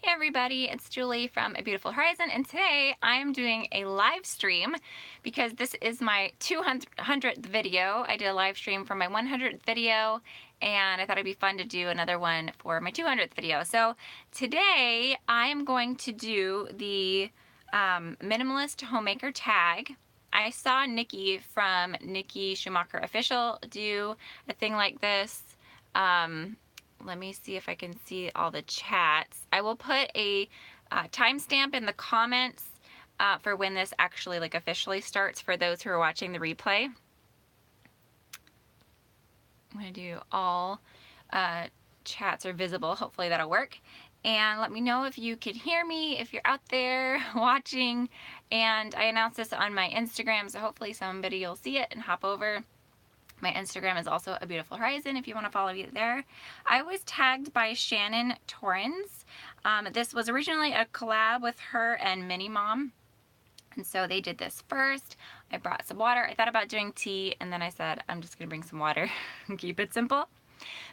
Hey everybody, it's Julie from A Beautiful Horizon, and today I am doing a live stream because this is my 200th video. I did a live stream for my 100th video, and I thought it'd be fun to do another one for my 200th video. So today I am going to do the Minimalist Homemaker tag. I saw Nikki from Nikki Schumacher Official do a thing like this. Let me see if I can see all the chats. I will put a timestamp in the comments for when this actually officially starts for those who are watching the replay. I'm going to do all chats are visible. Hopefully that'll work. And let me know if you can hear me, if you're out there watching. And I announced this on my Instagram, so hopefully somebody will see it and hop over. My Instagram is also A Beautiful Horizon if you want to follow me there. I was tagged by Shannon Torrens. This was originally a collab with her and Minimom. And so they did this first. I brought some water. I thought about doing tea, and then I said, I'm just going to bring some water and keep it simple.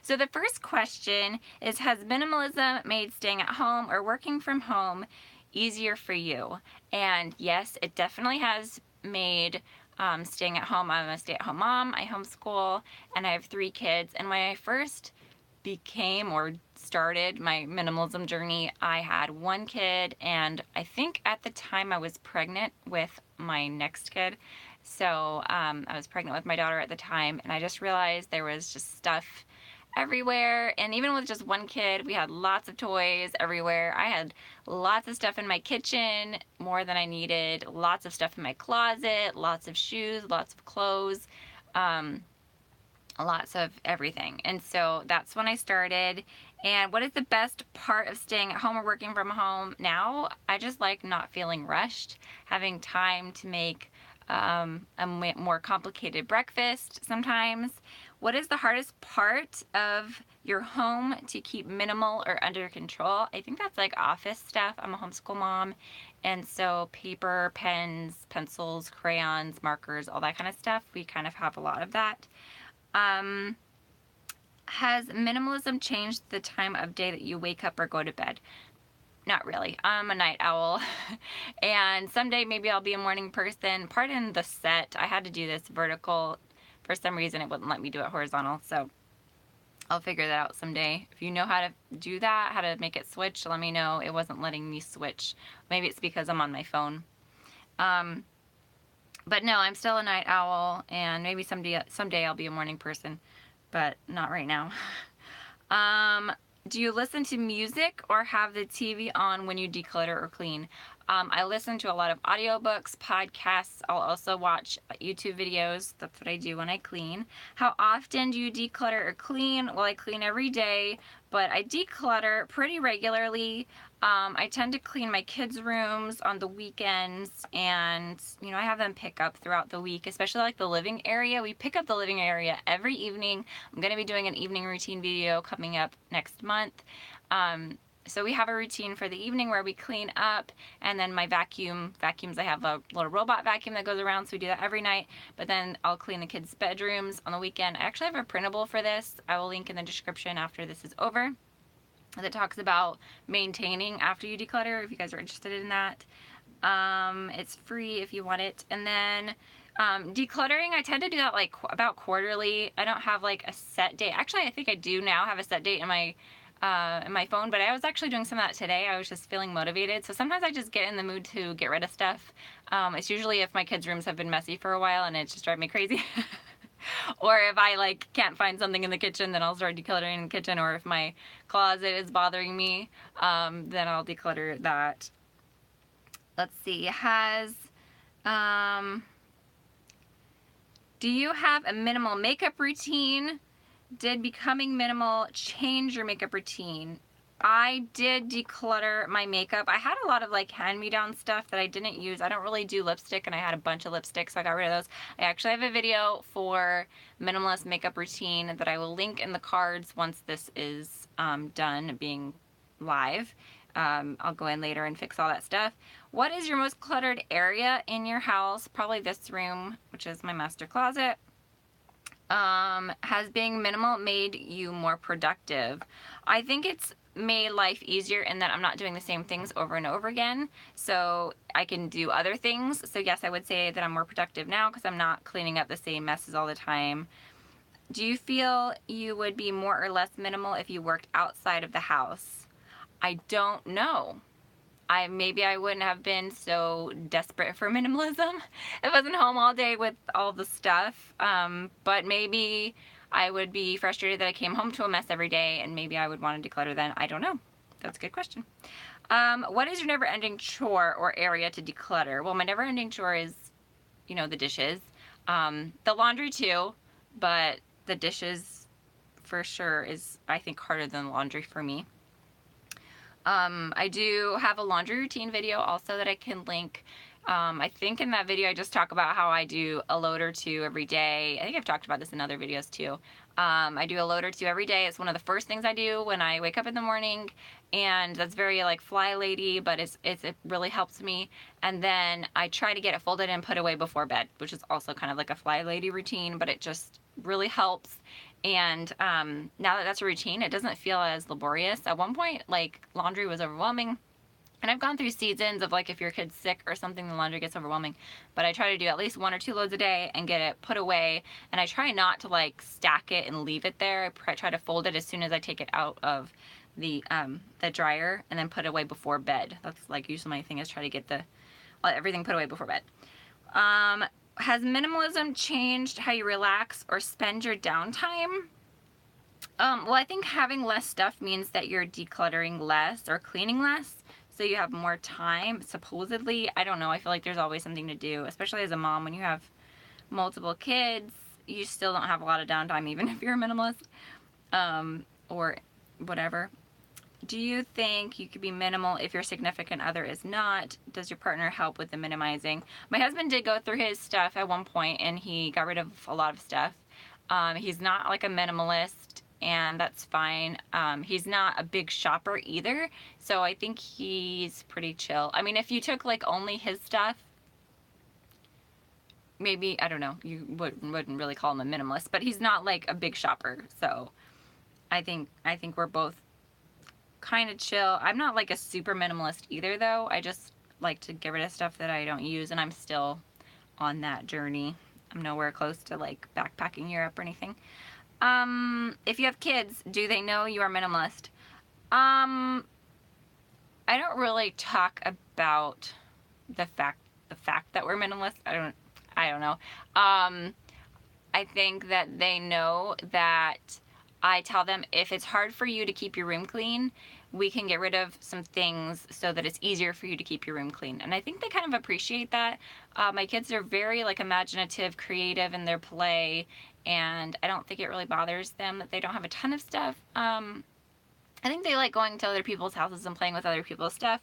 So the first question is, has minimalism made staying at home or working from home easier for you? And yes, it definitely has made staying at home. I'm a stay-at-home mom. I homeschool, and I have 3 kids. And when I first became or started my minimalism journey, I had 1 kid, and I think at the time I was pregnant with my next kid. So I was pregnant with my daughter at the time, and I just realized there was just stuff everywhere. And even with just 1 kid, we had lots of toys everywhere. I had lots of stuff in my kitchen, more than I needed, lots of stuff in my closet, lots of shoes, lots of clothes, lots of everything. And so that's when I started. And what is the best part of staying at home or working from home now? I just like not feeling rushed, having time to make a more complicated breakfast sometimes. What is the hardest part of your home to keep minimal or under control? I think that's like office stuff. I'm a homeschool mom, and so paper, pens, pencils, crayons, markers, all that kind of stuff. We kind of have a lot of that. Has minimalism changed the time of day that you wake up or go to bed? Not really. I'm a night owl, and someday maybe I'll be a morning person. Pardon the set. I had to do this vertical. For some reason, it wouldn't let me do it horizontal, so I'll figure that out someday. If you know how to do that, how to make it switch, let me know. It wasn't letting me switch. Maybe it's because I'm on my phone. But no, I'm still a night owl, and maybe someday I'll be a morning person, but not right now. Do you listen to music or have the TV on when you declutter or clean? I listen to a lot of audiobooks, podcasts. I'll also watch YouTube videos. That's what I do when I clean. How often do you declutter or clean? Well, I clean every day, but I declutter pretty regularly. I tend to clean my kids' rooms on the weekends, and I have them pick up throughout the week, especially like the living area. We pick up the living area every evening. I'm going to be doing an evening routine video coming up next month. So we have a routine for the evening where we clean up, and then my vacuums, I have a little robot vacuum that goes around, so we do that every night. But then I'll clean the kids' bedrooms on the weekend. I actually have a printable for this. I will link in the description after this is over, that talks about maintaining after you declutter, if you guys are interested in that. It's free if you want it. And then decluttering, I tend to do that like about quarterly. I don't have like a set date. Actually, I think I do now have a set date in my phone, but I was actually doing some of that today. I was just feeling motivated. So sometimes I just get in the mood to get rid of stuff. It's usually if my kids' rooms have been messy for a while and it's just driving me crazy. Or if I can't find something in the kitchen, then I'll start decluttering in the kitchen. Or if my closet is bothering me, then I'll declutter that. Let's see. Do you have a minimal makeup routine? Did becoming minimal change your makeup routine? I did declutter my makeup. I had a lot of hand-me-down stuff that I didn't use. I don't really do lipstick, and I had a bunch of lipsticks, so I got rid of those. I actually have a video for minimalist makeup routine that I will link in the cards once this is done being live. I'll go in later and fix all that stuff. What is your most cluttered area in your house? Probably this room, which is my master closet. Has being minimal made you more productive? I think it's made life easier in that I'm not doing the same things over and over again, so I can do other things. So yes, I would say that I'm more productive now because I'm not cleaning up the same messes all the time. Do you feel you would be more or less minimal if you worked outside of the house? I don't know. Maybe I wouldn't have been so desperate for minimalism if I wasn't home all day with all the stuff. But maybe I would be frustrated that I came home to a mess every day, and maybe I would want to declutter then. I don't know. That's a good question. What is your never-ending chore or area to declutter? Well, my never-ending chore is, the dishes. The laundry too, but the dishes for sure is, I think, harder than laundry for me. I do have a laundry routine video also that I can link. I think in that video I just talk about how I do a load or two every day. I think I've talked about this in other videos too. I do a load or two every day. It's one of the first things I do when I wake up in the morning, and that's very like fly lady, but it really helps me. And then I try to get it folded and put away before bed, which is also kind of like a fly lady routine, but it just really helps. And now that that's a routine, it doesn't feel as laborious. At one point, like, laundry was overwhelming. And I've gone through seasons of, like, if your kid's sick or something, the laundry gets overwhelming. But I try to do at least 1 or 2 loads a day and get it put away. And I try not to, like, stack it and leave it there. I try to fold it as soon as I take it out of the dryer and then put it away before bed. That's, like, usually my thing is try to get everything put away before bed. Has minimalism changed how you relax or spend your downtime? Well, I think having less stuff means that you're decluttering less or cleaning less, so you have more time, supposedly. I don't know. I feel like there's always something to do, especially as a mom. When you have multiple kids, you still don't have a lot of downtime, even if you're a minimalist, or whatever. Do you think you could be minimal if your significant other is not? Does your partner help with the minimizing? My husband did go through his stuff at one point, and he got rid of a lot of stuff. He's not like a minimalist, and that's fine. He's not a big shopper either, so I think he's pretty chill. I mean, if you took like only his stuff, maybe, I don't know, you wouldn't really call him a minimalist, but he's not like a big shopper, so I think we're both kind of chill. I'm not like a super minimalist either, though. I just like to get rid of stuff that I don't use, and I'm still on that journey. I'm nowhere close to like backpacking Europe or anything. If you have kids, do they know you are minimalist? I don't really talk about the fact that we're minimalist. I don't know. I think that they know that I tell them if it's hard for you to keep your room clean, we can get rid of some things so that it's easier for you to keep your room clean. And I think they kind of appreciate that. My kids are very like imaginative, creative in their play, and I don't think it really bothers them that they don't have a ton of stuff. I think they like going to other people's houses and playing with other people's stuff,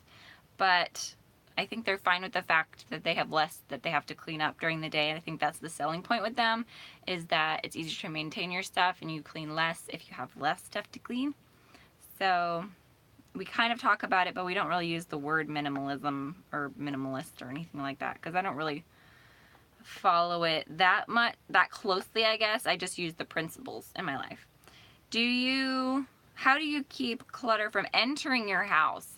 but I think they're fine with the fact that they have less that they have to clean up during the day. I think that's the selling point with them, is that it's easier to maintain your stuff and you clean less if you have less stuff to clean. So we kind of talk about it, but we don't really use the word minimalism or minimalist or anything like that, because I don't really follow it that closely, I guess. I just use the principles in my life. How do you keep clutter from entering your house?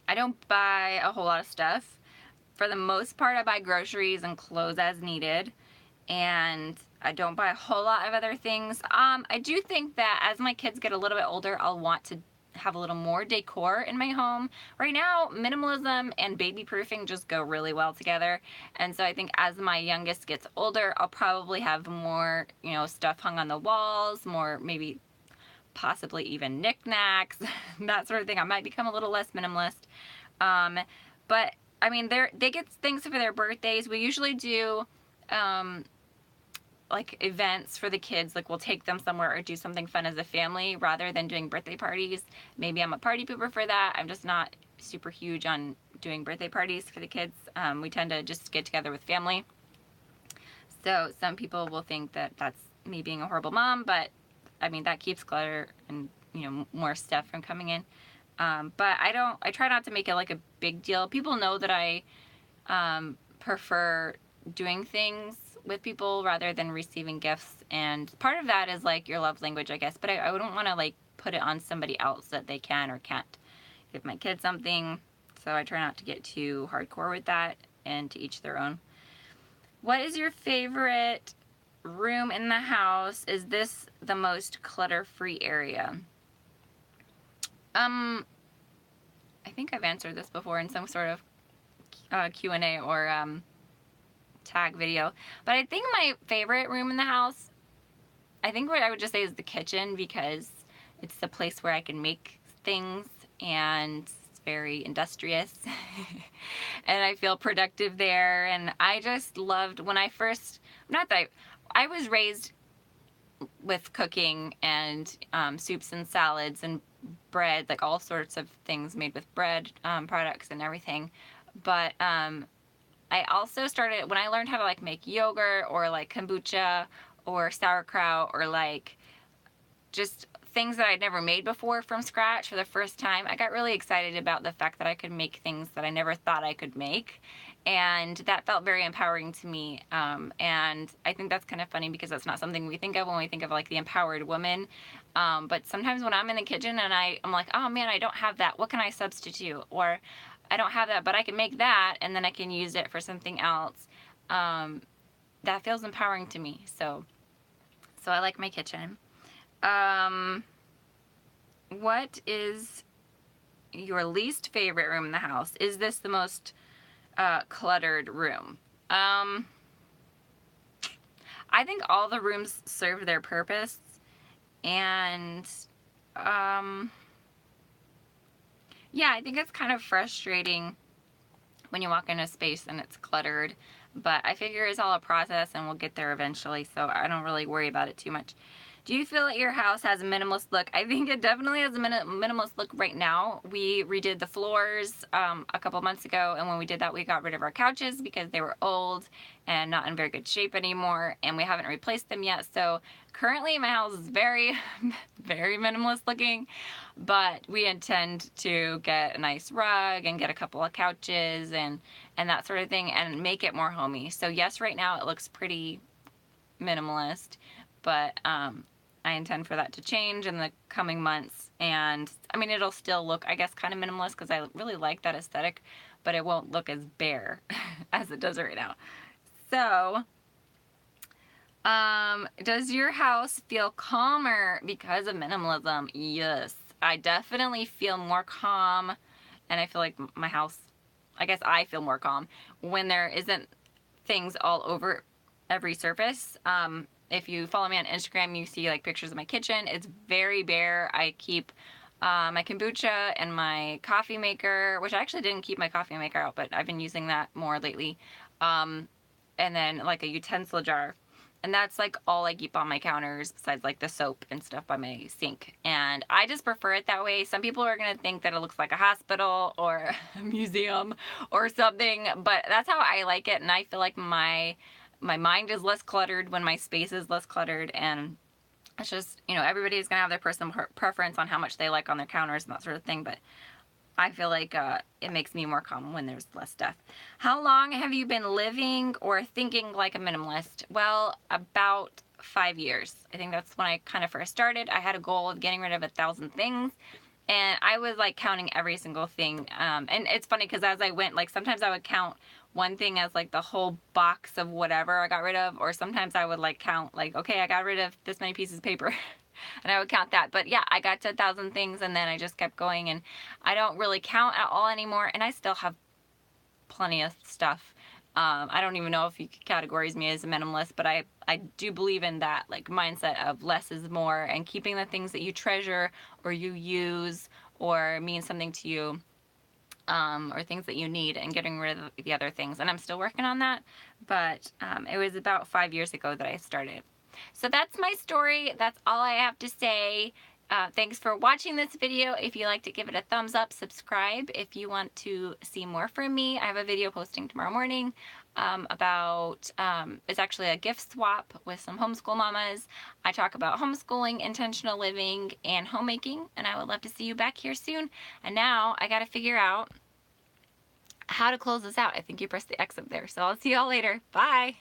I don't buy a whole lot of stuff. For the most part, I buy groceries and clothes as needed, and I don't buy a whole lot of other things. I do think that as my kids get a little bit older, I'll want to have a little more decor in my home. Right now, minimalism and baby proofing just go really well together, and so I think as my youngest gets older, I'll probably have more, stuff hung on the walls, more maybe possibly even knickknacks, that sort of thing. I might become a little less minimalist. But I mean, they get things for their birthdays. We usually do like events for the kids, like we'll take them somewhere or do something fun as a family rather than doing birthday parties. Maybe I'm a party pooper for that. I'm just not super huge on doing birthday parties for the kids. We tend to just get together with family. So some people will think that that's me being a horrible mom, but I mean, that keeps clutter and, more stuff from coming in. But I try not to make it like a big deal. People know that I prefer doing things with people rather than receiving gifts, and part of that is like your love language, I guess, but I wouldn't want to like put it on somebody else that they can or can't give my kids something, so I try not to get too hardcore with that, and to each their own. What is your favorite room in the house? Is this the most clutter-free area? I think I've answered this before in some sort of Q&A or tag video, but I think my favorite room in the house, I think what I would just say is the kitchen, because it's the place where I can make things, and it's very industrious and I feel productive there. And I just loved when I first, not that I was raised with cooking and soups and salads and bread, like all sorts of things made with bread products and everything. But I also started, when I learned how to like make yogurt or like kombucha or sauerkraut or like just things that I'd never made before from scratch for the first time, I got really excited about the fact that I could make things that I never thought I could make. And that felt very empowering to me. And I think that's kind of funny because that's not something we think of when we think of like the empowered woman. But sometimes when I'm in the kitchen and I'm like, oh man, I don't have that. What can I substitute? Or I don't have that, but I can make that and then I can use it for something else. That feels empowering to me. So I like my kitchen. What is your least favorite room in the house? Is this the most cluttered room? I think all the rooms serve their purpose, and yeah, I think it's kind of frustrating when you walk in a space and it's cluttered, but I figure it's all a process and we'll get there eventually, so I don't really worry about it too much. Do you feel that your house has a minimalist look? I think it definitely has a minimalist look right now. We redid the floors a couple months ago, and when we did that, we got rid of our couches because they were old and not in very good shape anymore, and we haven't replaced them yet. So currently my house is very, very minimalist looking, but we intend to get a nice rug and get a couple of couches and that sort of thing and make it more homey. So yes, right now it looks pretty minimalist, but I intend for that to change in the coming months, and I mean it'll still look, I guess, kind of minimalist because I really like that aesthetic, but it won't look as bare as it does right now. So does your house feel calmer because of minimalism? Yes, I definitely feel more calm, and I feel like my house, I guess I feel more calm when there isn't things all over every surface. If you follow me on Instagram, you see like pictures of my kitchen. It's very bare. I keep my kombucha and my coffee maker, which I actually didn't keep my coffee maker out, but I've been using that more lately. And then like a utensil jar. And that's like all I keep on my counters besides like the soap and stuff by my sink. And I just prefer it that way. Some people are going to think that it looks like a hospital or a museum or something, but that's how I like it. And I feel like my mind is less cluttered when my space is less cluttered, and it's just, you know, everybody's gonna have their personal preference on how much they like on their counters and that sort of thing, but I feel like it makes me more calm when there's less stuff. How long have you been living or thinking like a minimalist? Well, about 5 years. I think that's when I kind of first started. I had a goal of getting rid of 1,000 things, and I was like counting every single thing. And it's funny because as I went, like sometimes I would count one thing as like the whole box of whatever I got rid of, or sometimes I would like count like, okay, I got rid of this many pieces of paper and I would count that. But yeah, I got to 1,000 things, and then I just kept going, and I don't really count at all anymore, and I still have plenty of stuff. I don't even know if you could categorize me as a minimalist, but I do believe in that like mindset of less is more, and keeping the things that you treasure or you use or mean something to you, or things that you need, and getting rid of the other things. And I'm still working on that, but it was about 5 years ago that I started. So that's my story. That's all I have to say. Thanks for watching this video. If you liked it, give it a thumbs up, subscribe if you want to see more from me. I have a video posting tomorrow morning about, it's actually a gift swap with some homeschool mamas. I talk about homeschooling, intentional living, and homemaking, and I would love to see you back here soon. And now I got to figure out how to close this out. I think you press the X up there. So I'll see y'all later. Bye.